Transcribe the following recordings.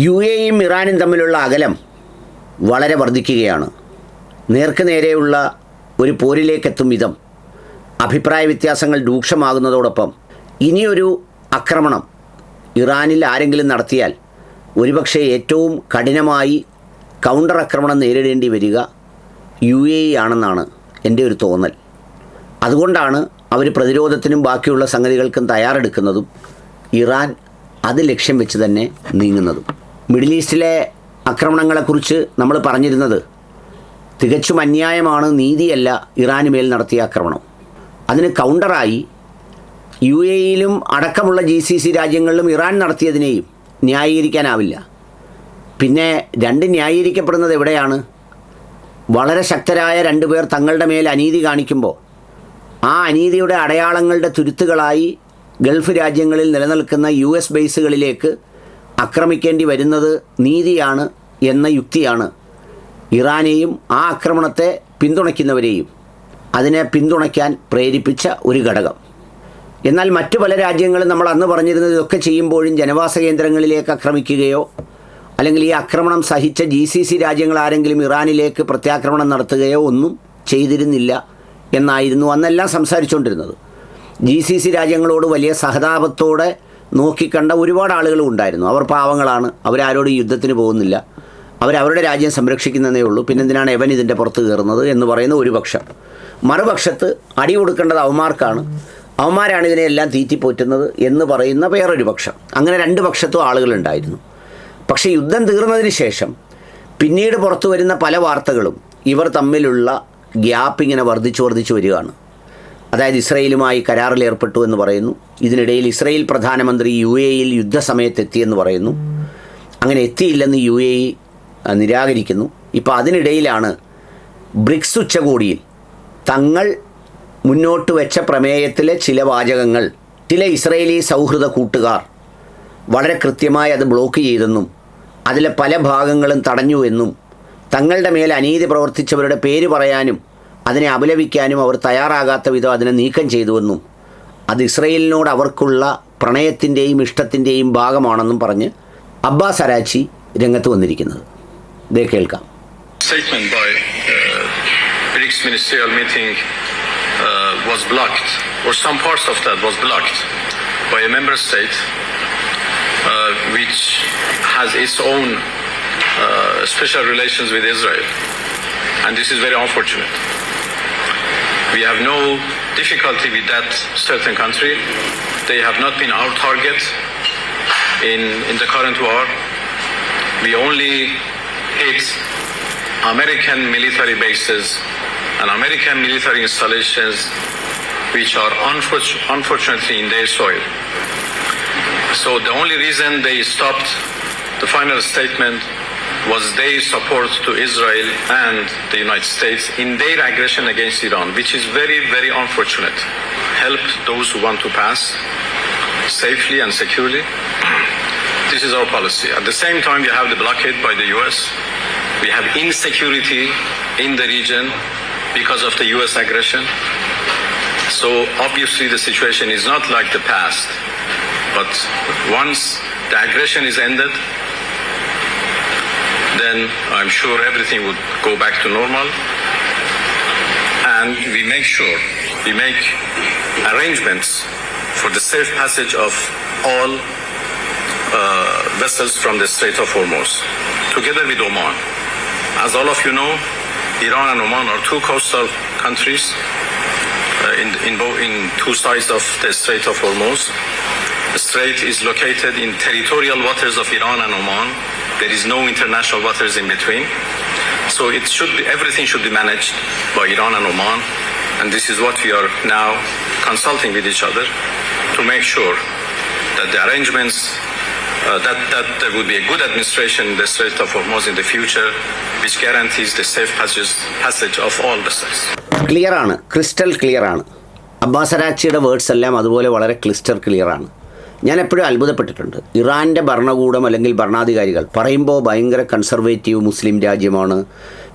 UAEയും ഇറാനും തമ്മിലുള്ള അകലം വളരെ വർദ്ധിക്കുകയാണ്. നേർക്ക് നേരെയുള്ള ഒരു പോരിലേക്കെത്തും വിധം അഭിപ്രായ വ്യത്യാസങ്ങൾ രൂക്ഷമാകുന്നതോടൊപ്പം ഇനിയൊരു ആക്രമണം ഇറാനിൽ ആരെങ്കിലും നടത്തിയാൽ ഒരുപക്ഷെ ഏറ്റവും കഠിനമായി കൗണ്ടർ ആക്രമണം നേരിടേണ്ടി വരിക UAE ആണെന്നാണ് എൻ്റെ ഒരു തോന്നൽ. അതുകൊണ്ടാണ് അവർ പ്രതിരോധത്തിനും ബാക്കിയുള്ള സംഗതികൾക്കും തയ്യാറെടുക്കുന്നതും ഇറാൻ അത് ലക്ഷ്യം വെച്ച് തന്നെ നീങ്ങുന്നതും. മിഡിൽ ഈസ്റ്റിലെ ആക്രമണങ്ങളെക്കുറിച്ച് നമ്മൾ പറഞ്ഞിരുന്നത് തികച്ചും അന്യായമാണ്, നീതിയല്ല ഇറാന് മേൽ നടത്തിയ ആക്രമണം. അതിന് കൗണ്ടറായി UAEയിലും അടക്കമുള്ള GCC രാജ്യങ്ങളിലും ഇറാൻ നടത്തിയതിനെയും ന്യായീകരിക്കാനാവില്ല. പിന്നെ രണ്ട് ന്യായീകരിക്കപ്പെടുന്നത് എവിടെയാണ്? വളരെ ശക്തരായ രണ്ടുപേർ തങ്ങളുടെ മേൽ അനീതി കാണിക്കുമ്പോൾ ആ അനീതിയുടെ അടയാളങ്ങളുടെ തുരുത്തുകളായി ഗൾഫ് രാജ്യങ്ങളിൽ നിലനിൽക്കുന്ന US ബേസുകളിലേക്ക് ആക്രമിക്കേണ്ടി വരുന്നത് നീതിയാണ് എന്ന യുക്തിയാണ് ഇറാനെയും ആ ആക്രമണത്തെ പിന്തുണയ്ക്കുന്നവരെയും അതിനെ പിന്തുണയ്ക്കാൻ പ്രേരിപ്പിച്ച ഒരു ഘടകം. എന്നാൽ മറ്റു പല രാജ്യങ്ങളും നമ്മൾ അന്ന് പറഞ്ഞിരുന്നത് ഇതൊക്കെ ചെയ്യുമ്പോഴും ജനവാസ കേന്ദ്രങ്ങളിലേക്ക് ആക്രമിക്കുകയോ അല്ലെങ്കിൽ ഈ ആക്രമണം സഹിച്ച GCC രാജ്യങ്ങൾ ആരെങ്കിലും ഇറാനിലേക്ക് പ്രത്യാക്രമണം നടത്തുകയോ ഒന്നും ചെയ്തിരുന്നില്ല എന്നായിരുന്നു അന്നെല്ലാം സംസാരിച്ചുകൊണ്ടിരുന്നത്. GCC രാജ്യങ്ങളോട് വലിയ സഹതാപത്തോടെ നോക്കിക്കണ്ട ഒരുപാട് ആളുകളും ഉണ്ടായിരുന്നു. അവർ പാവങ്ങളാണ്, അവരാരോടും യുദ്ധത്തിന് പോകുന്നില്ല, അവരവരുടെ രാജ്യം സംരക്ഷിക്കുന്നതേ ഉള്ളൂ, പിന്നെന്തിനാണ് എവൻ ഇതിൻ്റെ പുറത്ത് കയറുന്നത് എന്ന് പറയുന്ന ഒരു പക്ഷം. മറുപക്ഷത്ത് അടി കൊടുക്കേണ്ടത് അവന്മാർക്കാണ്, അവന്മാരാണ് ഇതിനെല്ലാം തീറ്റിപ്പോറ്റുന്നത് എന്ന് പറയുന്ന വേറൊരു പക്ഷം. അങ്ങനെ രണ്ട് പക്ഷത്തും ആളുകളുണ്ടായിരുന്നു. പക്ഷേ യുദ്ധം തീർന്നതിന് ശേഷം പിന്നീട് പുറത്തു വരുന്ന പല വാർത്തകളും ഇവർ തമ്മിലുള്ള ഗ്യാപ്പ് ഇങ്ങനെ വർദ്ധിച്ചു വരികയാണ്. അതായത് ഇസ്രയേലുമായി കരാറിൽ ഏർപ്പെട്ടു എന്ന് പറയുന്നു. ഇതിനിടയിൽ ഇസ്രയേൽ പ്രധാനമന്ത്രി UAEയിൽ യുദ്ധസമയത്ത് എത്തിയെന്ന് പറയുന്നു. അങ്ങനെ എത്തിയില്ലെന്ന് UAE നിരാകരിക്കുന്നു. ഇപ്പോൾ അതിനിടയിലാണ് ബ്രിക്സ് ഉച്ചകോടിയിൽ തങ്ങൾ മുന്നോട്ട് വെച്ച പ്രമേയത്തിലെ ചില വാചകങ്ങൾ ചില ഇസ്രയേലി സൗഹൃദ കൂട്ടുകാർ വളരെ കൃത്യമായി അത് ബ്ലോക്ക് ചെയ്തെന്നും അതിലെ പല ഭാഗങ്ങളും തടഞ്ഞു എന്നും തങ്ങളുടെ മേൽ അനീതി പ്രവർത്തിച്ചവരുടെ പേര് പറയാനും അതിനെ അപലപിക്കാനും അവർ തയ്യാറാകാത്ത വിധം അതിനെ നീക്കം ചെയ്തുവെന്നും അത് ഇസ്രയേലിനോട് അവർക്കുള്ള പ്രണയത്തിൻ്റെയും ഇഷ്ടത്തിൻ്റെയും ഭാഗമാണെന്നും പറഞ്ഞ് അബ്ബാസ് അരാച്ചി രംഗത്ത് വന്നിരിക്കുന്നത് കേൾക്കാം. Statement by BRICS ministerial meeting was blocked, or some parts of that was blocked by a member state which has its own special relations with Israel, and this is very unfortunate. We have no difficulty with that certain country. They have not been our target in the current war. We only hit American military bases and American military installations which are unfortunately in their soil. So the only reason they stopped the final statement was their support to Israel and the United States in their aggression against Iran, which is very, very unfortunate. Help those who want to pass safely and securely. This is our policy. At the same time, we have the blockade by the US. We have insecurity in the region because of the US aggression. So obviously the situation is not like the past. But once the aggression is ended, then I'm sure everything would go back to normal. And we make arrangements for the safe passage of all vessels from the Strait of Hormuz, together with Oman. As all of you know, Iran and Oman are two coastal countries in two sides of the Strait of Hormuz. The strait is located in territorial waters of Iran and Oman. There is no international waters in between. So everything should be managed by Iran and Oman. And this is what we are now consulting with each other to make sure that the arrangements, that there would be a good administration in the Strait of Hormuz in the future, which guarantees the safe passage of all vessels. Clear ആണ്, crystal clear ആണ്. Abbas അരാച്ചിയുടെ words എല്ലാം അതുപോലെ വളരെ ക്ലിസ്റ്റർ clear ആണ്. ഞാൻ എപ്പോഴും അത്ഭുതപ്പെട്ടിട്ടുണ്ട്. ഇറാൻ്റെ ഭരണകൂടം അല്ലെങ്കിൽ ഭരണാധികാരികൾ പറയുമ്പോൾ ഭയങ്കര കൺസർവേറ്റീവ് മുസ്ലിം രാജ്യമാണ്,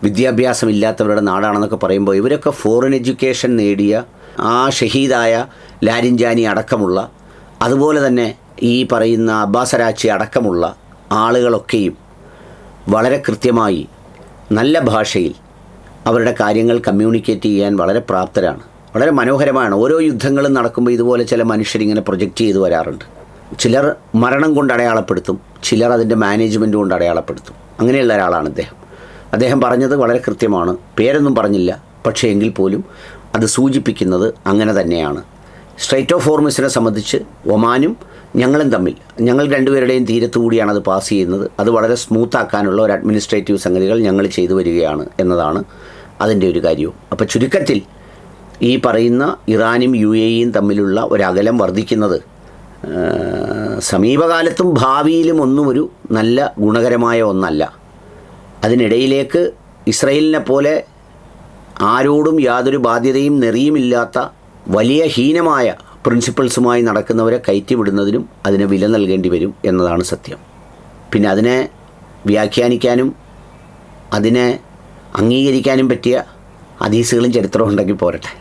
വിദ്യാഭ്യാസമില്ലാത്തവരുടെ നാടാണെന്നൊക്കെ പറയുമ്പോൾ ഇവരൊക്കെ ഫോറിൻ എഡ്യൂക്കേഷൻ നേടിയ ആ ഷഹീദായ ലാരിഞ്ചാനി അടക്കമുള്ള, അതുപോലെ തന്നെ ഈ പറയുന്ന അബ്ബാസ് അരാച്ചി അടക്കമുള്ള ആളുകളൊക്കെയും വളരെ കൃത്യമായി നല്ല ഭാഷയിൽ അവരുടെ കാര്യങ്ങൾ കമ്മ്യൂണിക്കേറ്റ് ചെയ്യാൻ വളരെ പ്രാപ്തരാണ്. വളരെ മനോഹരമാണ്. ഓരോ യുദ്ധങ്ങളും നടക്കുമ്പോൾ ഇതുപോലെ ചില മനുഷ്യരിങ്ങനെ പ്രൊജക്റ്റ് ചെയ്ത് വരാറുണ്ട്. ചിലർ മരണം കൊണ്ട് അടയാളപ്പെടുത്തും, ചിലർ അതിൻ്റെ മാനേജ്മെൻറ്റ് കൊണ്ട് അടയാളപ്പെടുത്തും. അങ്ങനെയുള്ള ഒരാളാണ് അദ്ദേഹം പറഞ്ഞത് വളരെ കൃത്യമാണ്. പേരൊന്നും പറഞ്ഞില്ല, പക്ഷേ എങ്കിൽ പോലും അത് സൂചിപ്പിക്കുന്നത് അങ്ങനെ തന്നെയാണ്. സ്ട്രൈറ്റ് ഓഫ് ഹോർമുസിനെ സംബന്ധിച്ച് ഒമാനും ഞങ്ങളും തമ്മിൽ, ഞങ്ങൾ രണ്ടുപേരുടെയും തീരത്തു കൂടിയാണ് അത് പാസ് ചെയ്യുന്നത്. അത് വളരെ സ്മൂത്താക്കാനുള്ള ഒരു അഡ്മിനിസ്ട്രേറ്റീവ് സംഗതികൾ ഞങ്ങൾ ചെയ്തു വരികയാണ് എന്നതാണ് അതിൻ്റെ ഒരു കാര്യവും. അപ്പോൾ ചുരുക്കത്തിൽ ഈ പറയുന്ന ഇറാനും UAEയും തമ്മിലുള്ള ഒരകലം വർദ്ധിക്കുന്നത് സമീപകാലത്തും ഭാവിയിലും ഒന്നും ഒരു നല്ല ഗുണകരമായ ഒന്നല്ല. അതിനിടയിലേക്ക് ഇസ്രയേലിനെ പോലെ ആരോടും യാതൊരു ബാധ്യതയും നെറിയുമില്ലാത്ത വലിയ ഹീനമായ പ്രിൻസിപ്പിൾസുമായി നടക്കുന്നവരെ കയറ്റിവിടുന്നതിനും അതിന് വില നൽകേണ്ടി വരും എന്നതാണ് സത്യം. പിന്നെ അതിനെ വ്യാഖ്യാനിക്കാനും അതിനെ അംഗീകരിക്കാനും പറ്റിയ ഹദീസുകളും ചരിത്രവും ഉണ്ടെങ്കിൽ പോരട്ടെ.